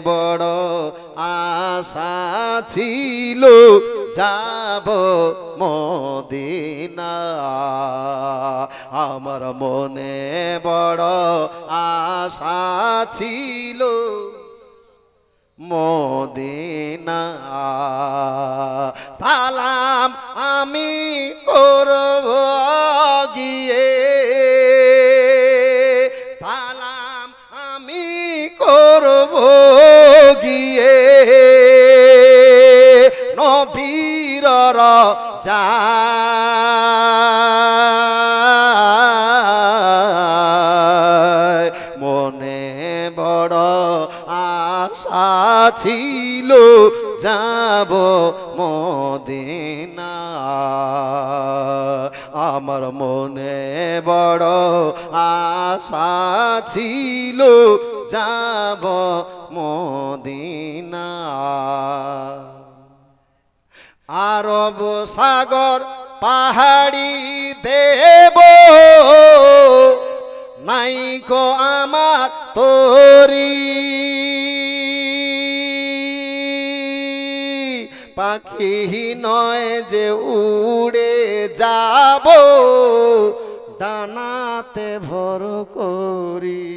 বড় আশা ছিল যাব মদিনা আমার মনে বড় আশা ছিল মদিনা সালাম আমি করব গিয়ে সালাম আমি করব গিয়ে নবীর রওজায় মনে বড় আশা ছিল যাব মদিনা আমার মনে বড় আশা ছিল যাব মদিনা আরব সাগর পাহাড়ি দেব নাইকো আমার তোরি পাখি নয় যে উড়ে যাব ডানাতে ভর করি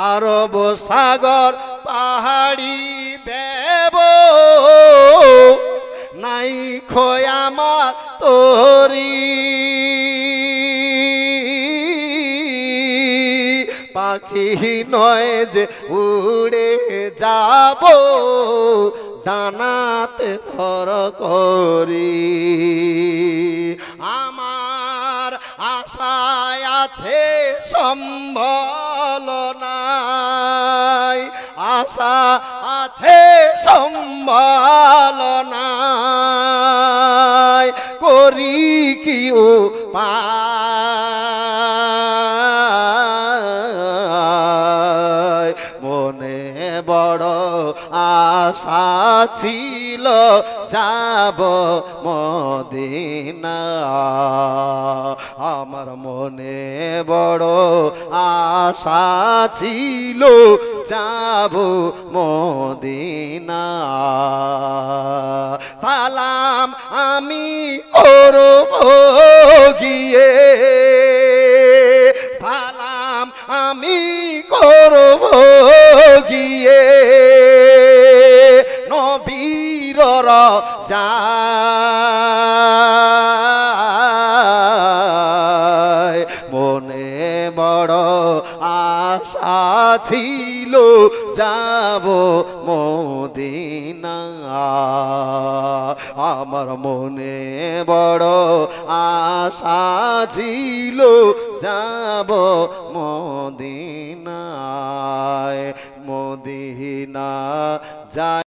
আরব সাগর পাহাড়ি দেব নাই খোয় আমার তোরি পাখি নয় যে উড়ে যাব ডানাতে ভর করি আমার আশায় আছে সম্বল নাই আশা আছে সম্বল নাই করি কি উপায় মনে বড় আশা ছিল যাব মদিনা আমার মনে বড় আশা ছিল যাব মদিনা সালাম আমি করব গিয়ে সালাম আমি করব গিয়ে নবীর রওজায় মনে বড় আশা ছিল যাব মদিনা আমার মনে বড় আশা ছিল যাব মদিনায় মদিনা যায়